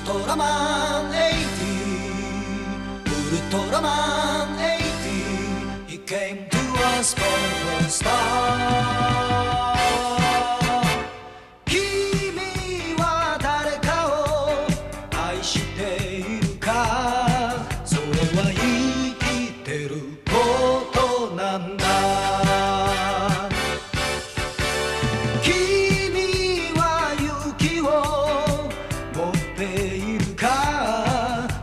トラマン80ウルトラマン80 He came to us for the star 君は誰かを愛しているかそれは生きてることなんだ君は勇気を持っているか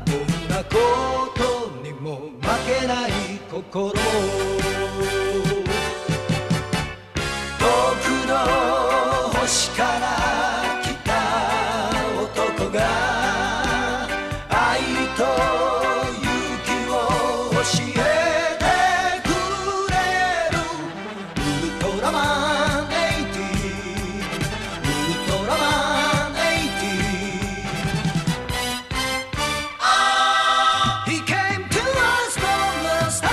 どんなことにも負けない心遠くの星から来た男が愛と勇気を教えてくれるウルトラマン80ウルトラマン80 He came to us from the start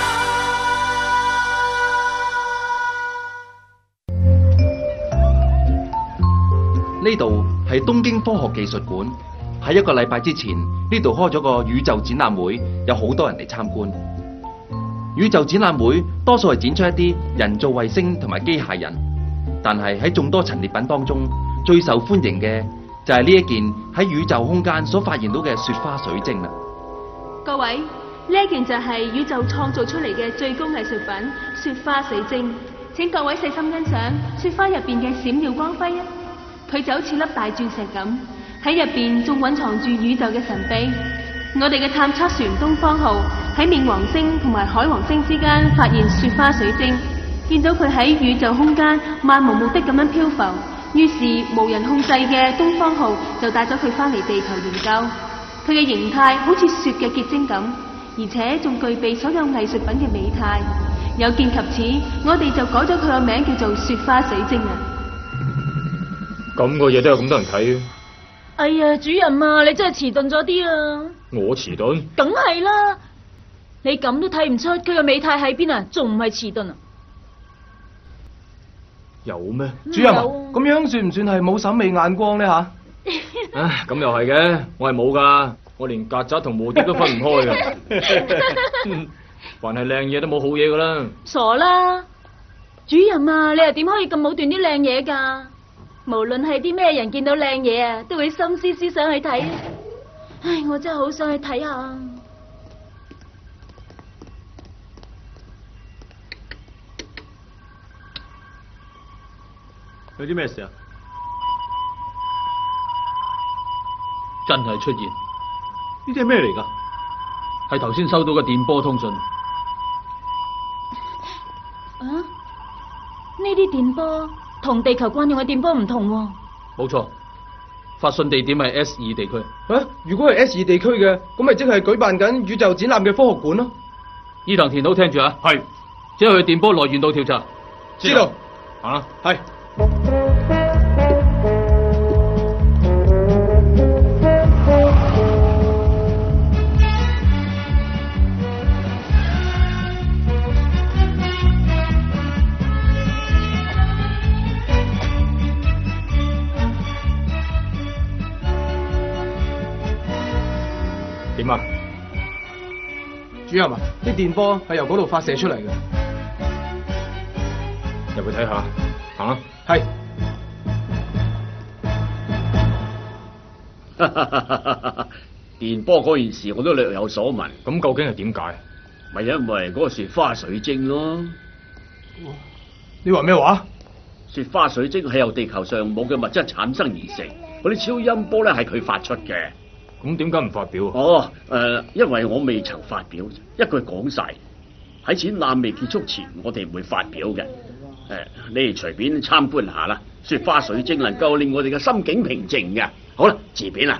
呢度係東京科學技術館。喺一個禮拜之前，呢度開咗個宇宙展覽會，有好多人嚟參觀。宇宙展覽會多數係展出一啲人造衛星同埋機械人，但係喺眾多陳列品當中，最受歡迎嘅就係呢一件喺宇宙空間所發現到嘅雪花水晶啦。各位，呢一件就係宇宙創造出嚟嘅最高藝術品——雪花水晶。請各位細心欣賞雪花入邊嘅閃耀光輝啊！佢就好似粒大鑽石咁，喺入邊仲蘊藏住宇宙嘅神秘。我哋嘅探測船東方號喺冥王星同埋海王星之間發現雪花水晶，見到佢喺宇宙空間漫無目的咁樣漂浮，於是無人控制嘅東方號就帶咗佢翻嚟地球研究。佢嘅形態好似雪嘅結晶咁，而且仲具備所有藝術品嘅美態。有見及此，我哋就改咗佢個名叫做雪花水晶啊！咁個嘢都有咁多人睇。哎呀，主任啊，你真係遲鈍咗啲啊！我遲鈍？梗係啦，你咁都睇唔出佢個美態喺邊啊？仲唔係遲鈍啊？有咩？主任啊，有咁樣算唔算係冇審美眼光咧吓？唉，咁又係嘅，我係冇噶，我連曱甴同蝴蝶都分唔開嘅。凡係靚嘢都冇好嘢噶啦。傻啦！主任啊，你又點可以咁武斷啲靚嘢㗎？無論係啲咩人見到靚嘢啊，都會心思思想去睇。唉，我真係好想去睇下。有啲咩事啊？真係出現，呢啲係咩嚟㗎？係頭先收到嘅電波通訊。啊？呢啲電波同地球慣用嘅電波唔同喎。冇錯，發信地點係 S2地區。啊，如果係 S2地區嘅，咁咪即係舉辦緊宇宙展覽嘅科學館咯。伊藤田島聽住啊，係，即係去電波來源度調查。知道。行啦。係。點啊？主任啊，啲電波係由嗰度發射出嚟嘅。入去睇下，行啦。係。電波嗰件事我都略有所聞，咁究竟係點解？咪因為嗰個雪花水晶咯。你話咩話？雪花水晶係由地球上冇嘅物質產生而成，嗰啲超音波咧係佢發出嘅。咁點解唔發表啊？哦，因為我未曾發表，一句講晒，喺展覽未結束前，我哋唔會發表嘅。你哋隨便參觀下啦。雪花水晶能夠令我哋嘅心境平靜嘅。好啦，自便啦。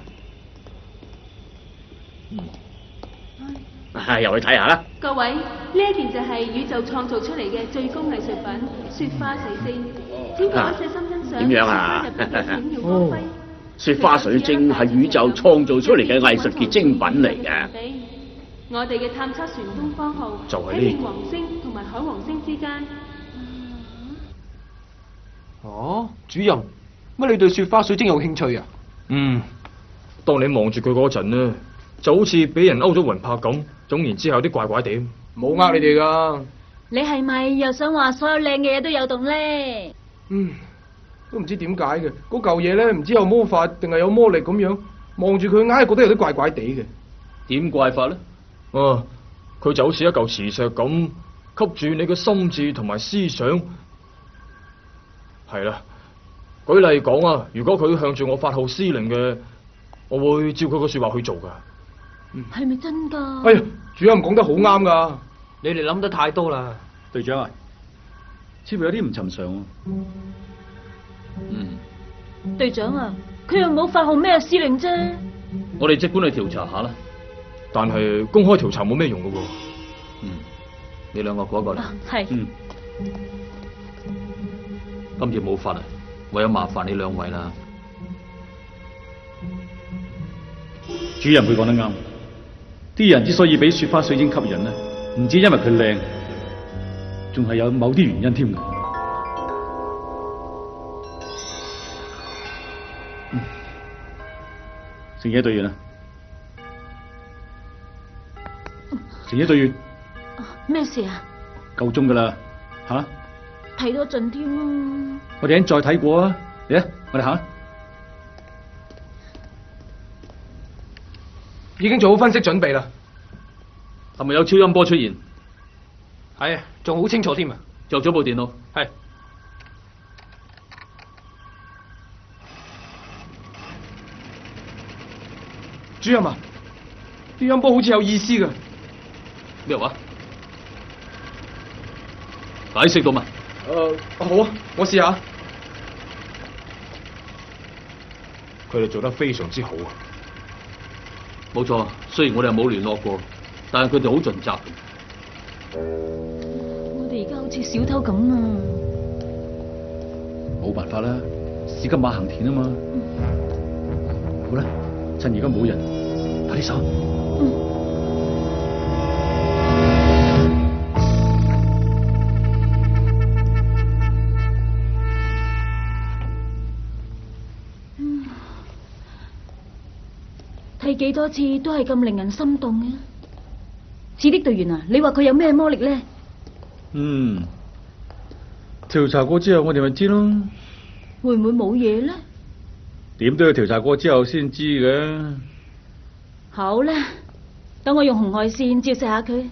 入去睇下啦。各位，呢一件就係宇宙創造出嚟嘅最高藝術品——雪花水晶。請各位細心欣賞。點樣啊？閃耀光輝。雪花水晶係宇宙創造出嚟嘅藝術結晶品嚟嘅。我哋嘅探測船東方號就係呢喺冥王星同埋海王星之間。哦，主任，乜你對雪花水晶有興趣啊？當你望住佢嗰陣呢，就好似俾人勾咗魂魄咁，總言之有啲怪怪地。冇呃你哋噶。你係咪又想話所有靚嘅嘢都有洞咧？都唔知點解嘅，嗰嚿嘢咧唔知有魔法定係有魔力咁樣，望住佢硬係覺得有啲怪怪地嘅。點怪法咧？佢就好似一嚿磁石咁，吸住你嘅心智同埋思想。係啦，舉例講啊，如果佢向住我發號施令嘅，我會照佢個說話去做噶。係咪真噶？哎呀，主任講得好啱噶。你哋諗得太多啦。隊長啊，似乎有啲唔尋常喎。隊長啊，佢又冇發號咩司令啫。我哋即管去調查下啦。但係公開調查冇咩用噶喎。你兩個過一過嚟。係。今次冇法啦，唯有麻煩你兩位啦。主任佢講得啱，啲人之所以俾雪花水晶吸引呢，唔止因為佢靚，仲係有某啲原因添嘅。成野隊員啊，成野隊員，咩事啊？夠鐘噶啦，吓？睇多陣添啊！我哋再睇過啊，嚟啊，我哋行。已經做好分析準備啦。係咪有超音波出現？係，仲好清楚添啊！着咗部電腦。係。主任啊，啲音波好似有意思噶。咩話？解釋到嘛？好啊，我試下。佢哋做得非常之好啊！冇錯，雖然我哋冇聯絡過，但係佢哋好盡責。我哋而家好似小偷咁啊！冇辦法啦，士急馬行田啊嘛。好啦，趁而家冇人，快啲手。睇幾多次都係咁令人心動嘅。史迪隊員啊，你話佢有咩魔力咧？調查過之後我哋咪知咯。會唔會冇嘢咧？點都要調查過之後先知嘅。好啦，等我用紅外線照射下佢。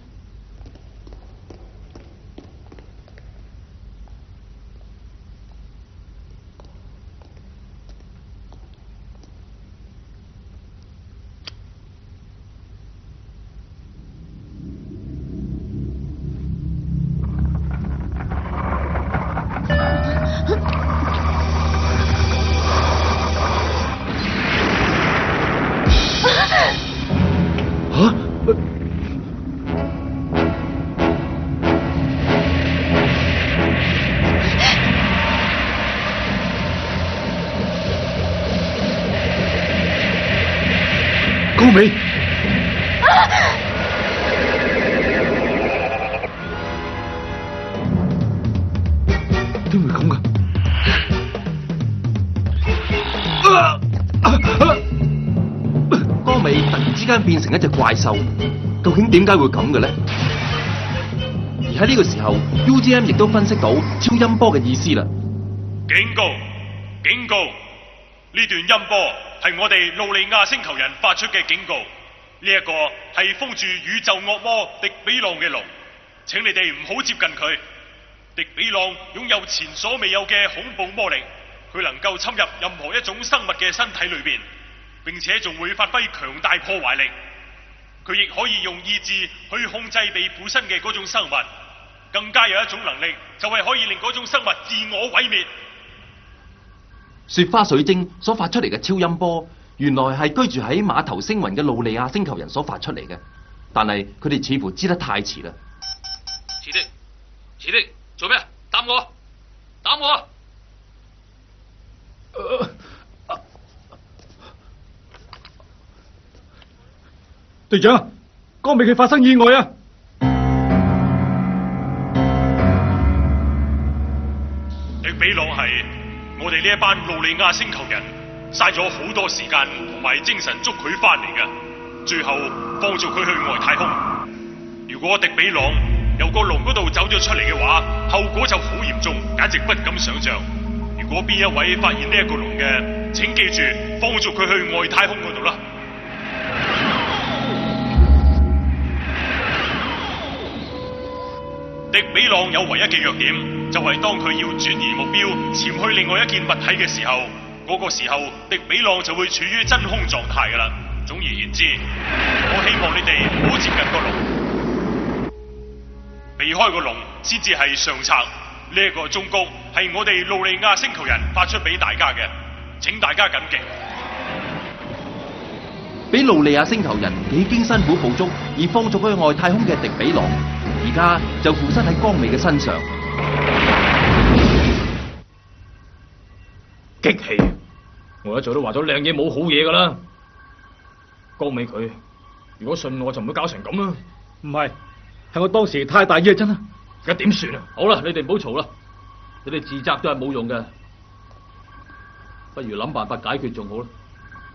高美，點會咁噶？江美突然之間變成一隻怪獸，究竟點解會咁嘅咧？而喺呢個時候 ，UGM 亦都分析到超音波嘅意思啦。警告！警告！呢段音波係我哋路利亞星球人發出嘅警告。呢一個係封住宇宙惡魔迪比朗嘅龍，請你哋唔好接近佢。迪比朗擁有前所未有嘅恐怖魔力，佢能夠侵入任何一種生物嘅身體裏邊，並且仲會發揮強大破壞力。佢亦可以用意志去控制被附身嘅嗰種生物，更加有一種能力就係可以令嗰種生物自我毀滅。雪花水晶所發出嚟嘅超音波，原來係居住喺碼頭星雲嘅路利亞星球人所發出嚟嘅，但係佢哋似乎知得太遲啦。遲啲，做咩？打我！打我！隊長，江美佢發生意外啊！迪比朗係我哋呢一班路利亞星球人嘥咗好多時間同埋精神捉佢翻嚟嘅，最後放逐佢去外太空。如果迪比朗由個籠嗰度走咗出嚟嘅話，後果就好嚴重，簡直不敢想象。如果邊一位發現呢一個籠嘅，請記住放逐佢去外太空嗰度啦。迪比朗有唯一嘅弱點，就係當佢要轉移目標潛去另外一件物體嘅時候，嗰個時候迪比朗就會處於真空狀態噶啦。總而言之，我希望你哋唔好接近個籠，避開個籠先至係上策。呢一個忠告係我哋路利亞星球人發出俾大家嘅，請大家謹記。俾路利亞星球人幾經辛苦捕捉而放逐去外太空嘅迪比朗，而家就附身喺江美嘅身上。激氣！我一早都話咗靚嘢冇好嘢噶啦。江美佢如果信我就唔會搞成咁啦。唔係，係我當時太大意真啦。而家點算啊？好啦，你哋唔好嘈啦，你哋自責都係冇用嘅，不如諗辦法解決仲好啦。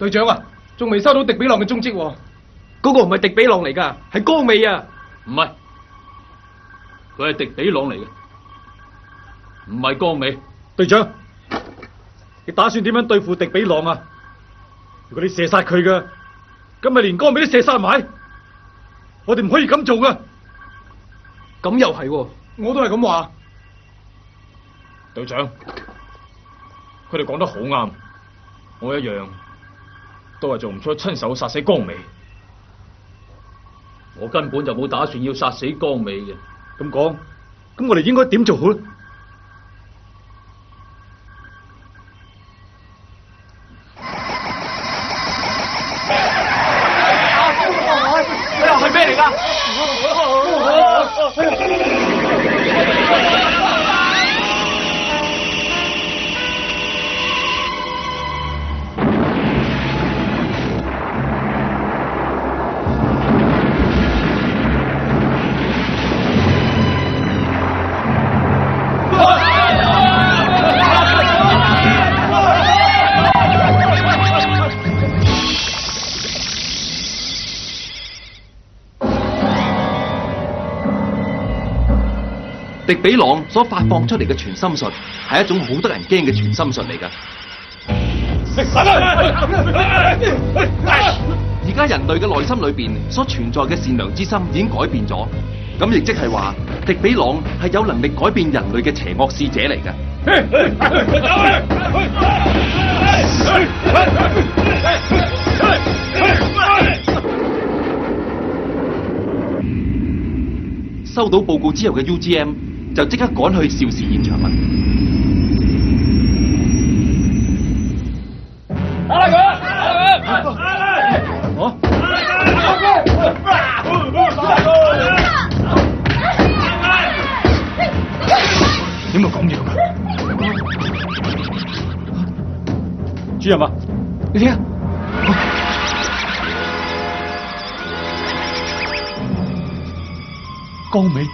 隊長啊，仲未收到迪比朗嘅蹤跡喎。嗰個唔係迪比朗嚟噶，係江美啊。唔係，佢係迪比朗嚟嘅，唔係江美。隊長，你打算點樣對付迪比朗啊？如果你射殺佢嘅，咁咪連江美都射殺埋。我哋唔可以咁做噶。咁又係喎，我都係咁話。隊長，佢哋講得好啱，我一樣都係做唔出親手殺死江美。我根本就冇打算要殺死江美嘅。咁講，咁我哋應該點做好咧？係咩嚟噶？迪比朗所發放出嚟嘅傳心術係一種好得人驚嘅傳心術嚟㗎。而家人類嘅內心裏邊所存在嘅善良之心已經改變咗，咁亦即係話迪比朗係有能力改變人類嘅邪惡使者嚟㗎。收到報告之後嘅 UGM 就即刻趕去肇事現場啦。打佢！打佢！點會咁樣㗎？主任啊，你睇下。江美，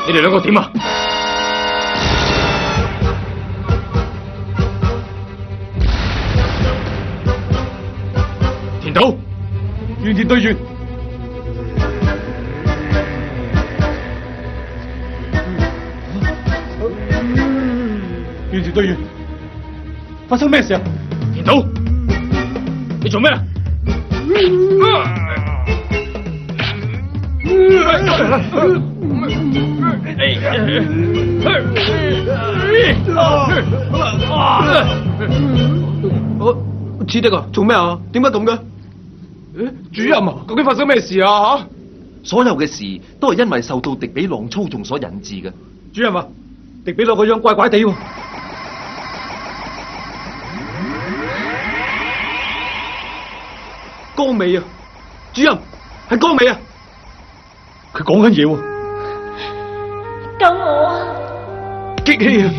你哋兩個點啊？田島，原田隊員。原田隊員，發生咩事啊？田島，你做咩啊？似的啊，做咩啊？點解咁嘅？主任啊，究竟發生咩事啊？所有嘅事都係因為受到迪比朗操縱所引致嘅。主任啊，迪比朗個樣怪怪地喎。江美啊，主任係江美啊，佢講緊嘢喎，救我啊！激氣啊！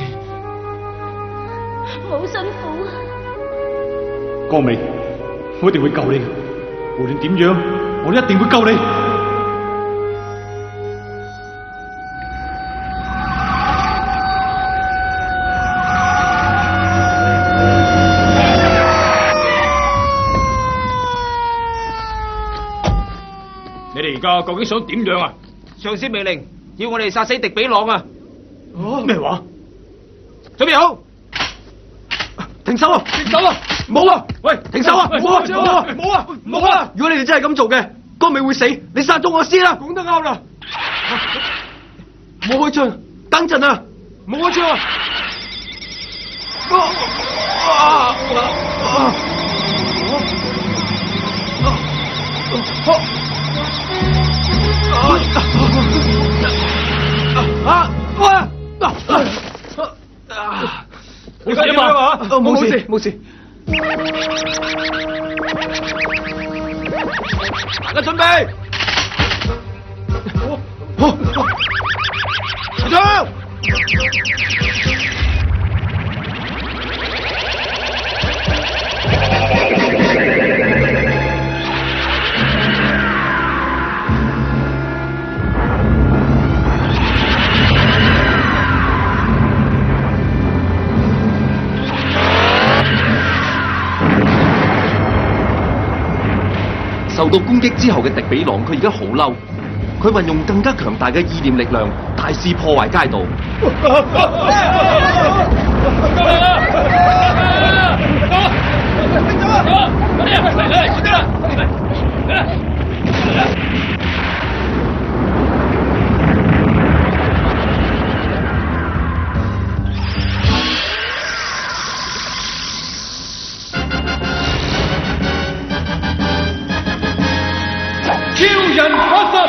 好辛苦啊！江美，我一定會救你嘅，無論點樣，我都一定會救你。你哋而家究竟想點樣啊？上司命令要我哋殺死迪比朗啊！咩話？準備好，停手啊！停手啊！冇啊！喂，停手啊！冇啊！冇啊！冇啊！冇啊！如果你哋真係咁做嘅，江美會死，你殺咗我先啦！講得啱啦！冇開槍，等陣啊！冇開槍啊！冇事啊嘛？冇事冇事。大家準備，開槍！受到攻擊之後嘅迪比朗，佢而家好嬲，佢運用更加強大嘅意念力量，大肆破壞街道。超人80。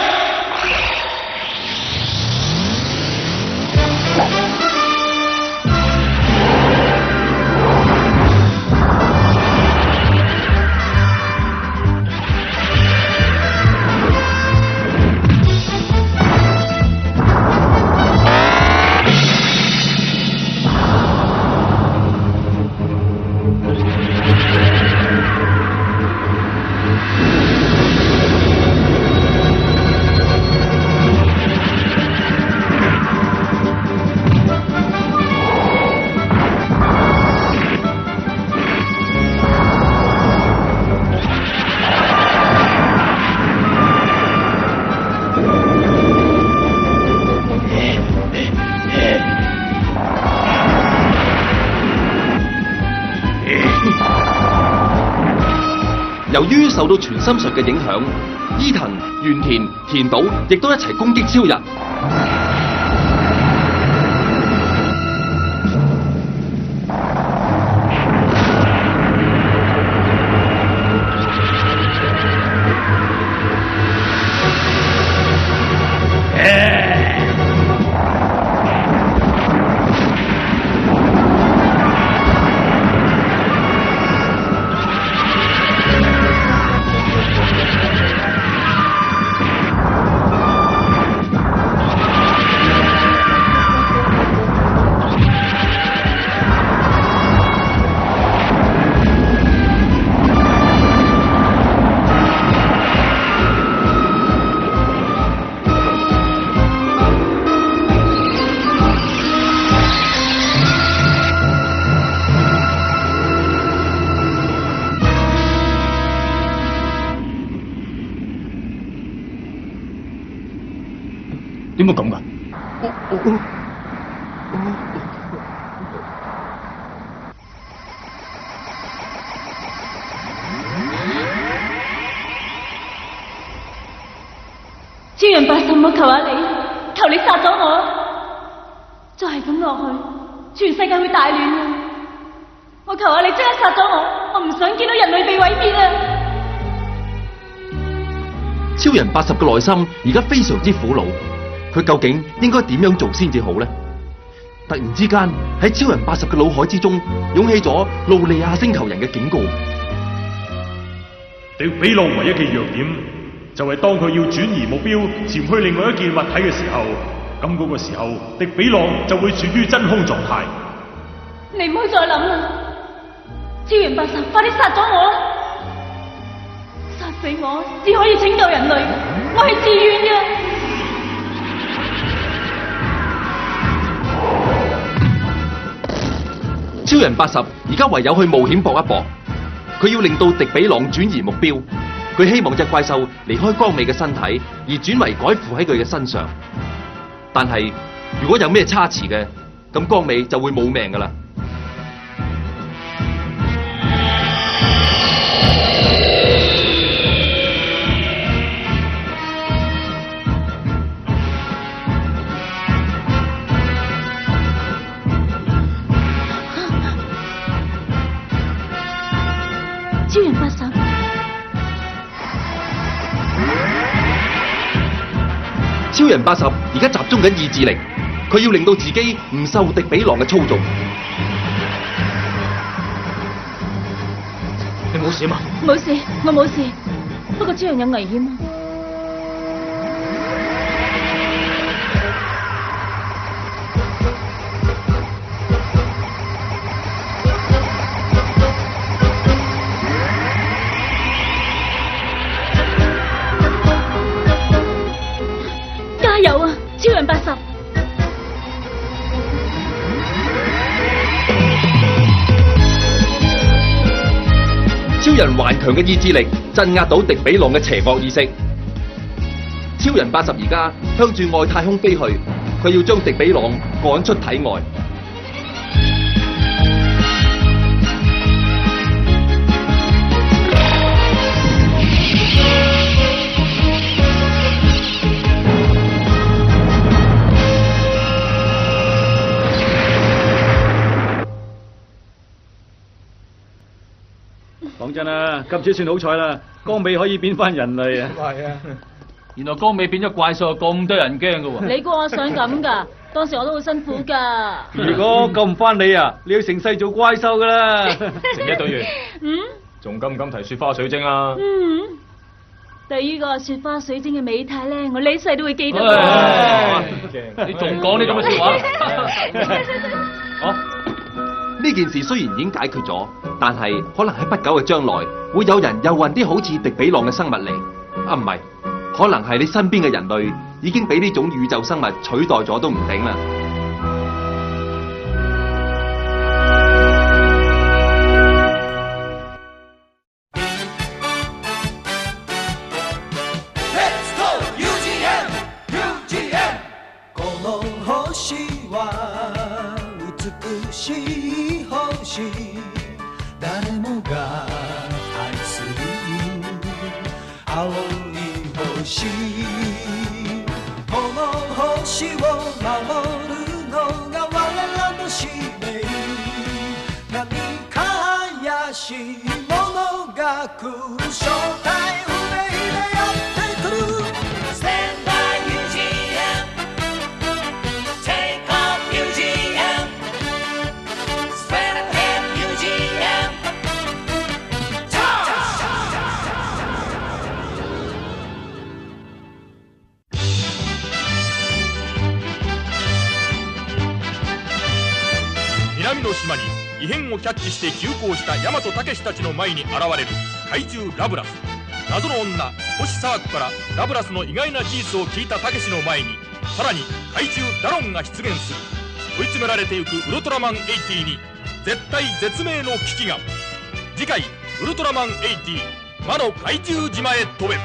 由於受到傳心術嘅影響，伊藤、原田、田島亦都一齊攻擊超人。點解咁噶？超人80，我求下你，求你殺咗我！再係咁落去，全世界會大亂啊！我求下你即刻殺咗我唔想見到人類被毀滅啊！超人80嘅內心而家非常之苦惱，佢究竟應該點樣做先至好呢？突然之間喺超人80嘅腦海之中湧起咗路利亞星球人嘅警告。迪比朗唯一嘅弱點就係當佢要轉移目標潛去另外一件物體嘅時候，咁嗰個時候，迪比朗就會處於真空狀態。你唔好再諗啦，超人八十，快啲殺咗我啦！殺死我只可以拯救人類，我係自願嘅。超人80而家唯有去冒險搏一搏，佢要令到迪比朗轉移目標，佢希望隻怪獸離開光美嘅身體，而轉為改附喺佢嘅身上。但係如果有咩差池嘅，咁光美就會冇命噶啦。超人80，超人80而家集中緊意志力，佢要令到自己唔受迪比朗嘅操縱。你冇事嘛？冇事，我冇事。不過超人有危險啊！加油啊，超人80！超人頑強嘅意志力鎮壓到迪比朗嘅邪惡意識。超人80而家向住外太空飛去，佢要將迪比朗趕出體外。講真啦，今次算好彩啦，光美可以變翻人類啊！係啊，原來光美變咗怪獸，咁多人驚噶喎！你估我想咁噶？當時我都好辛苦噶。如果救唔翻你啊，你要成世做怪獸噶啦！成一對月，仲敢唔敢提雪花水晶啊？對於個雪花水晶嘅美態咧，我呢世都會記得。你仲講呢咁嘅說話？哦，呢件事雖然已經解決咗，但係可能喺不久嘅將來，會有人又運啲好似迪比朗嘅生物嚟。啊，唔係，可能係你身邊嘅人類已經俾呢種宇宙生物取代咗都唔定啦。誰もが愛する青い星この星を守るのが我らの使命何か怪しいものが来る正体不明でやってくる Stand by UGM Take off UGM Stand ahead UGM 南の島に異変をキャッチして急行した大和武士たちの前に現れる怪獣ラブラス。謎の女星沢子からラブラスの意外な事実を聞いた武士の前にさらに怪獣ダロンが出現する。追い詰められてゆくウルトラマン80に絶対絶命の危機が。次回ウルトラマン80魔の怪獣島へ飛べ。